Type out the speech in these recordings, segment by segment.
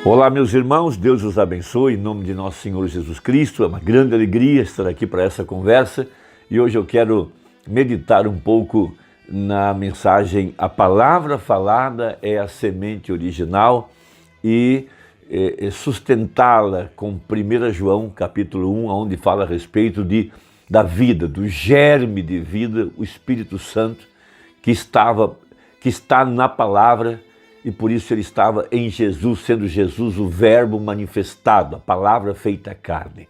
Olá, meus irmãos, Deus os abençoe, em nome de nosso Senhor Jesus Cristo. É uma grande alegria estar aqui para essa conversa e hoje eu quero meditar um pouco na mensagem A Palavra Falada é a Semente Original e sustentá-la com 1 João capítulo 1, onde fala a respeito da vida, do germe de vida, o Espírito Santo que está na palavra. E por isso ele estava em Jesus, sendo Jesus o verbo manifestado, a palavra feita carne.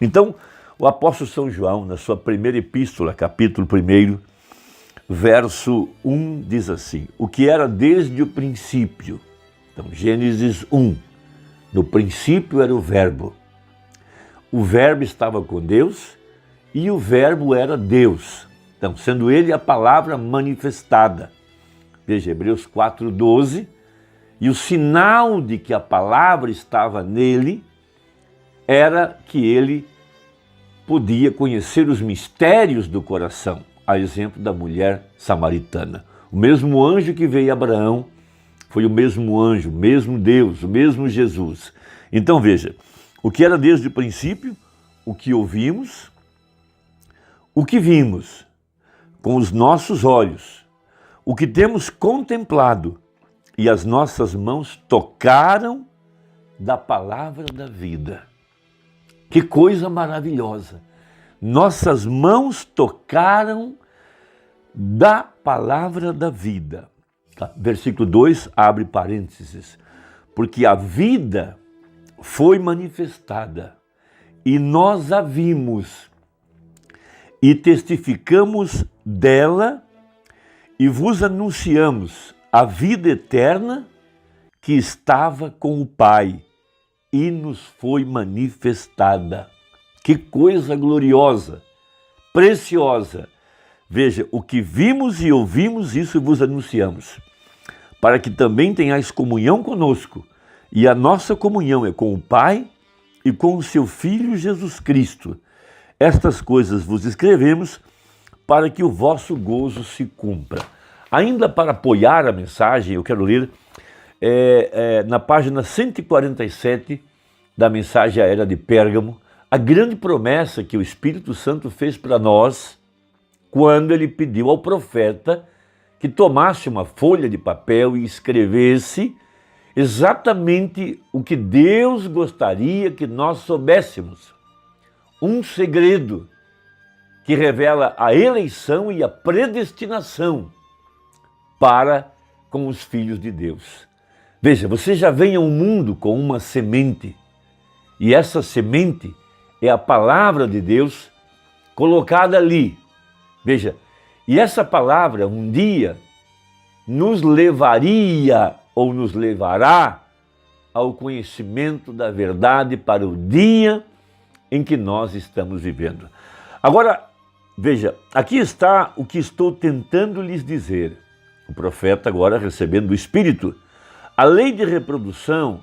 Então, o apóstolo São João, na sua primeira epístola, capítulo 1, verso 1, diz assim: o que era desde o princípio. Então, Gênesis 1, no princípio era o verbo estava com Deus e o verbo era Deus. Então, sendo ele a palavra manifestada. Veja, Hebreus 4:12, e o sinal de que a palavra estava nele era que ele podia conhecer os mistérios do coração, a exemplo da mulher samaritana. O mesmo anjo que veio a Abraão foi o mesmo anjo, o mesmo Deus, o mesmo Jesus. Então veja, o que era desde o princípio, o que ouvimos, o que vimos com os nossos olhos, o que temos contemplado e as nossas mãos tocaram da palavra da vida. Que coisa maravilhosa! Nossas mãos tocaram da palavra da vida. Versículo 2, abre parênteses. Porque a vida foi manifestada e nós a vimos e testificamos dela e vos anunciamos a vida eterna que estava com o Pai e nos foi manifestada. Que coisa gloriosa, preciosa! Veja, o que vimos e ouvimos, isso vos anunciamos, para que também tenhais comunhão conosco. E a nossa comunhão é com o Pai e com o seu Filho Jesus Cristo. Estas coisas vos escrevemos para que o vosso gozo se cumpra. Ainda para apoiar a mensagem, eu quero ler na página 147 da mensagem à era de Pérgamo, a grande promessa que o Espírito Santo fez para nós quando ele pediu ao profeta que tomasse uma folha de papel e escrevesse exatamente o que Deus gostaria que nós soubéssemos. Um segredo que revela a eleição e a predestinação para com os filhos de Deus. Veja, você já vem ao mundo com uma semente, e essa semente é a palavra de Deus colocada ali. Veja, e essa palavra um dia nos levaria ou nos levará ao conhecimento da verdade para o dia em que nós estamos vivendo. Agora, veja, aqui está o que estou tentando lhes dizer. O profeta agora recebendo o Espírito. A lei de reprodução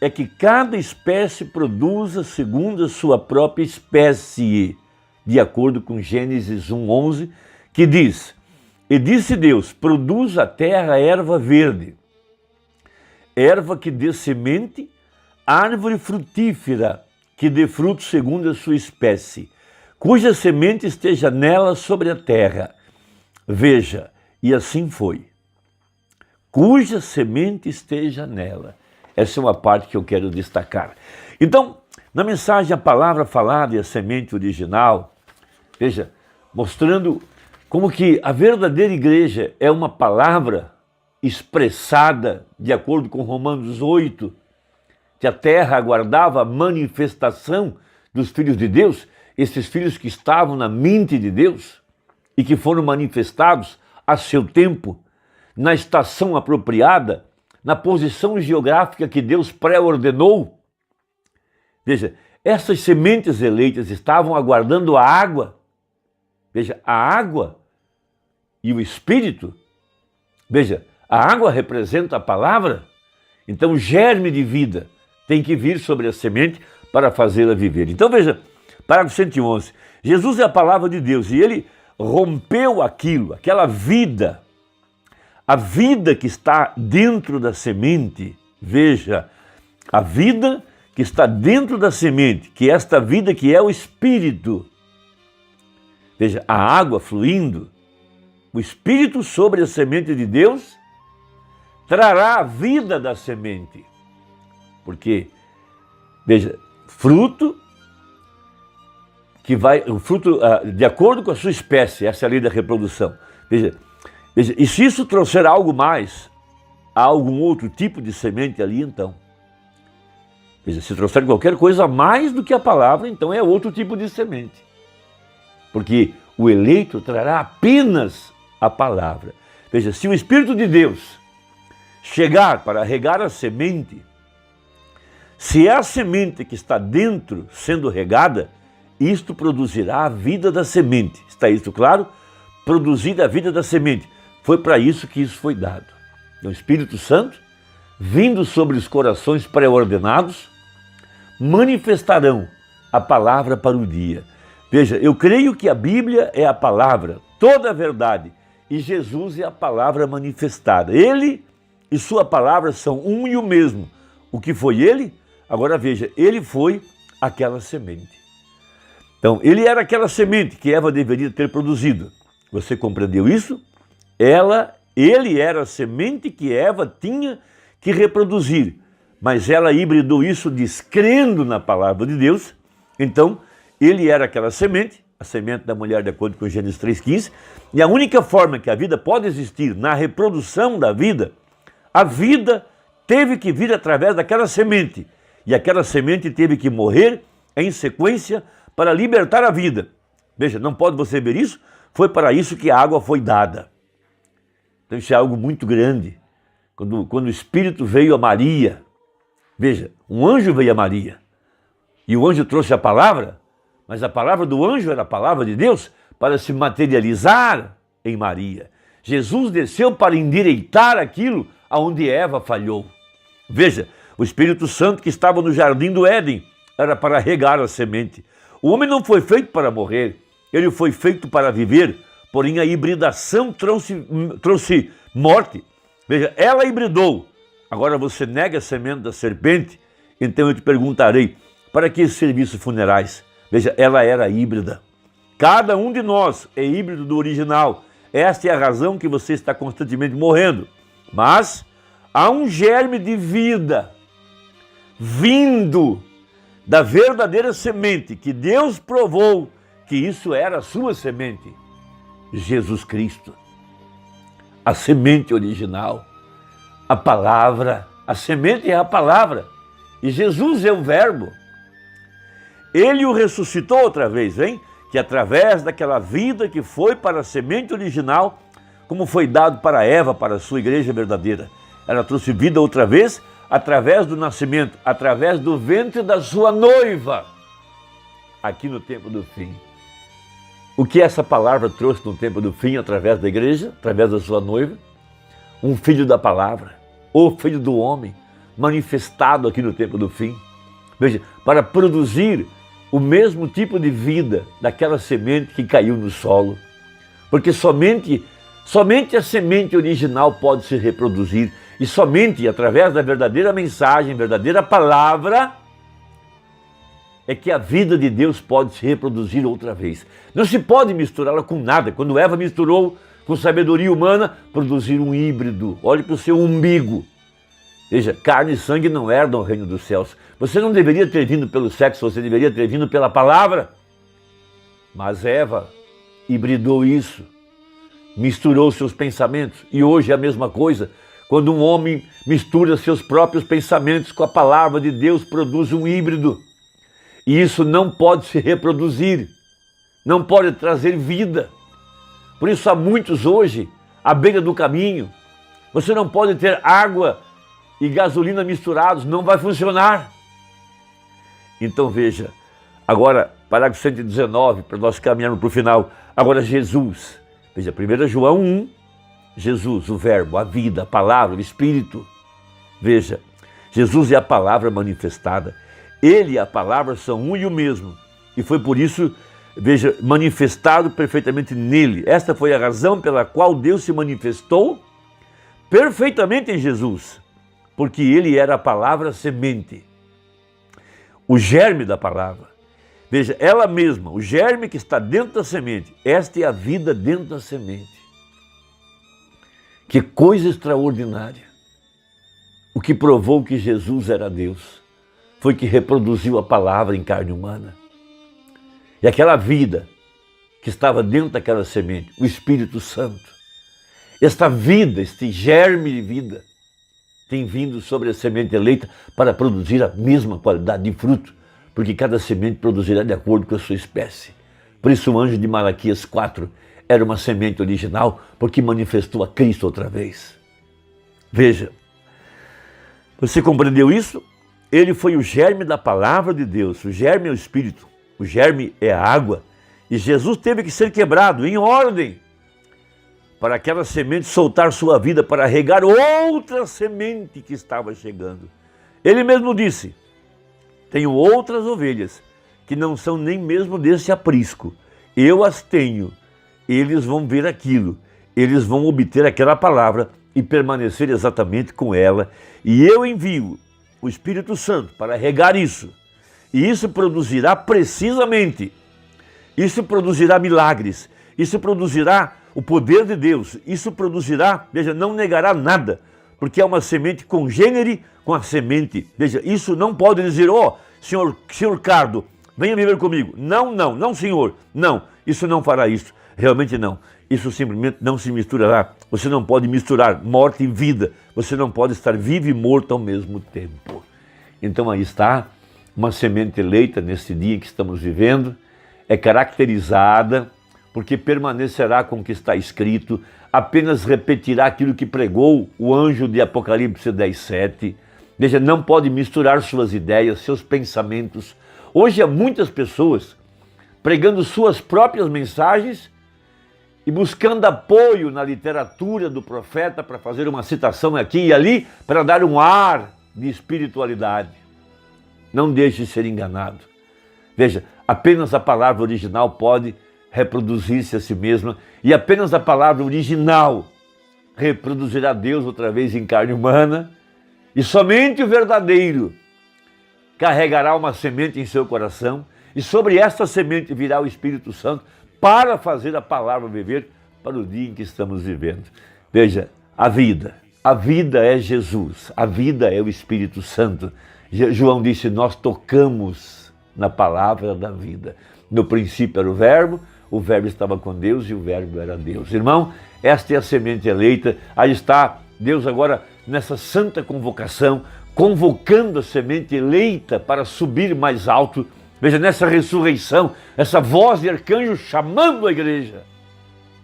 é que cada espécie produza segundo a sua própria espécie, de acordo com Gênesis 1:11, que diz: e disse Deus, produz a terra erva verde, erva que dê semente, árvore frutífera, que dê fruto segundo a sua espécie, cuja semente esteja nela sobre a terra. Veja, e assim foi. Cuja semente esteja nela. Essa é uma parte que eu quero destacar. Então, na mensagem A Palavra Falada e a Semente Original, veja, mostrando como que a verdadeira igreja é uma palavra expressada, de acordo com Romanos 8, que a terra aguardava a manifestação dos filhos de Deus, esses filhos que estavam na mente de Deus e que foram manifestados a seu tempo, na estação apropriada, na posição geográfica que Deus pré-ordenou. Veja, essas sementes eleitas estavam aguardando a água. Veja, a água e o Espírito. Veja, a água representa a palavra. Então o germe de vida tem que vir sobre a semente para fazê-la viver. Então veja, parágrafo 111. Jesus é a palavra de Deus e ele rompeu aquilo, aquela vida, a vida que está dentro da semente, veja, A vida que está dentro da semente, que é esta vida que é o Espírito. Veja, a água fluindo, o Espírito sobre a semente de Deus trará a vida da semente. Porque, veja, fruto que vai, o fruto de acordo com a sua espécie, essa é a lei da reprodução. Veja, e se isso trouxer algo mais, há algum outro tipo de semente ali, então. Veja, se trouxer qualquer coisa mais do que a palavra, então é outro tipo de semente. Porque o eleito trará apenas a palavra. Veja, se o Espírito de Deus chegar para regar a semente, se é a semente que está dentro sendo regada, isto produzirá a vida da semente. Está isso claro? Produzir a vida da semente. Foi para isso que isso foi dado. O Espírito Santo, vindo sobre os corações pré-ordenados, manifestarão a palavra para o dia. Veja, eu creio que a Bíblia é a palavra, toda a verdade, e Jesus é a palavra manifestada. Ele e sua palavra são um e o mesmo. O que foi ele? Agora veja, ele foi aquela semente. Então, ele era aquela semente que Eva deveria ter produzido. Você compreendeu isso? Ele era a semente que Eva tinha que reproduzir. Mas ela hibridou isso descrendo na palavra de Deus. Então, ele era aquela semente, a semente da mulher de acordo com Gênesis 3,15. E a única forma que a vida pode existir na reprodução da vida, a vida teve que vir através daquela semente. E aquela semente teve que morrer em sequência para libertar a vida. Veja, não pode você ver isso? Foi para isso que a água foi dada. Então isso é algo muito grande. Quando o Espírito veio a Maria, veja, um anjo veio a Maria. E o anjo trouxe a palavra, mas a palavra do anjo era a palavra de Deus para se materializar em Maria. Jesus desceu para endireitar aquilo aonde Eva falhou. Veja, o Espírito Santo que estava no jardim do Éden era para regar a semente. O homem não foi feito para morrer, ele foi feito para viver, porém a hibridação trouxe morte. Veja, ela hibridou. Agora você nega a semente da serpente, então eu te perguntarei, para que serviços funerais? Veja, ela era híbrida. Cada um de nós é híbrido do original. Esta é a razão que você está constantemente morrendo. Mas há um germe de vida vindo da verdadeira semente, que Deus provou que isso era a sua semente. Jesus Cristo, a semente original, a palavra, a semente é a palavra, e Jesus é o verbo. Ele o ressuscitou outra vez, hein? Que através daquela vida que foi para a semente original, como foi dado para Eva, para a sua igreja verdadeira. Ela trouxe vida outra vez, através do nascimento, através do ventre da sua noiva, aqui no tempo do fim. O que essa palavra trouxe no tempo do fim, através da igreja, através da sua noiva? Um filho da palavra, o filho do homem, manifestado aqui no tempo do fim. Veja, para produzir o mesmo tipo de vida daquela semente que caiu no solo. Porque somente a semente original pode se reproduzir. E somente através da verdadeira mensagem, verdadeira palavra, é que a vida de Deus pode se reproduzir outra vez. Não se pode misturá-la com nada. Quando Eva misturou com sabedoria humana, produzir um híbrido. Olhe para o seu umbigo. Veja, carne e sangue não herdam o reino dos céus. Você não deveria ter vindo pelo sexo, você deveria ter vindo pela palavra. Mas Eva hibridou isso, misturou seus pensamentos. E hoje é a mesma coisa. Quando um homem mistura seus próprios pensamentos com a palavra de Deus, produz um híbrido. E isso não pode se reproduzir, não pode trazer vida. Por isso há muitos hoje, à beira do caminho. Você não pode ter água e gasolina misturados, não vai funcionar. Então veja, agora, parágrafo 119, para nós caminharmos para o final. Agora Jesus, veja, 1 João 1, Jesus, o verbo, a vida, a palavra, o Espírito. Veja, Jesus é a palavra manifestada. Ele e a palavra são um e o mesmo. E foi por isso, veja, manifestado perfeitamente nele. Esta foi a razão pela qual Deus se manifestou perfeitamente em Jesus. porque ele era a palavra semente, o germe da palavra. Veja, ela mesma, o germe que está dentro da semente, esta é a vida dentro da semente. Que coisa extraordinária. O que provou que Jesus era Deus foi que reproduziu a palavra em carne humana. E aquela vida que estava dentro daquela semente, o Espírito Santo, esta vida, este germe de vida, tem vindo sobre a semente eleita para produzir a mesma qualidade de fruto, porque cada semente produzirá de acordo com a sua espécie. Por isso o anjo de Malaquias 4 era uma semente original, porque manifestou a Cristo outra vez. Veja, você compreendeu isso? Ele foi o germe da palavra de Deus, o germe é o Espírito, o germe é a água, e Jesus teve que ser quebrado em ordem, para aquela semente soltar sua vida, para regar outra semente que estava chegando. Ele mesmo disse, tenho outras ovelhas, que não são nem mesmo desse aprisco. Eu as tenho, eles vão ver aquilo, eles vão obter aquela palavra e permanecer exatamente com ela. E eu envio o Espírito Santo para regar isso. E isso produzirá precisamente, isso produzirá milagres, isso produzirá o poder de Deus, isso produzirá, veja, não negará nada, porque é uma semente congênere com a semente. Veja, isso não pode dizer, ó, senhor Cardo, venha viver comigo. Não, não, não, senhor, não, isso não fará isso, realmente não. Isso simplesmente não se misturará. Você não pode misturar morte e vida, você não pode estar vivo e morto ao mesmo tempo. Então aí está, uma semente eleita nesse dia que estamos vivendo, é caracterizada porque permanecerá com o que está escrito, apenas repetirá aquilo que pregou o anjo de Apocalipse 10:7. Veja, não pode misturar suas ideias, seus pensamentos. Hoje há muitas pessoas pregando suas próprias mensagens e buscando apoio na literatura do profeta para fazer uma citação aqui e ali, para dar um ar de espiritualidade. Não deixe de ser enganado. Veja, apenas a palavra original pode reproduzir-se a si mesma, e apenas a palavra original reproduzirá Deus outra vez em carne humana, e somente o verdadeiro carregará uma semente em seu coração, e sobre esta semente virá o Espírito Santo para fazer a palavra viver para o dia em que estamos vivendo. Veja, a vida é Jesus, a vida é o Espírito Santo. João disse, nós tocamos na palavra da vida. No princípio era o verbo estava com Deus e o verbo era Deus. Irmão, esta é a semente eleita, aí está Deus agora nessa santa convocação, convocando a semente eleita para subir mais alto. Veja, nessa ressurreição, essa voz de arcanjo chamando a igreja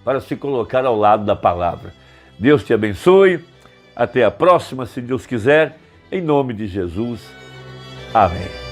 para se colocar ao lado da palavra. Deus te abençoe, até a próxima, se Deus quiser, em nome de Jesus. Amém.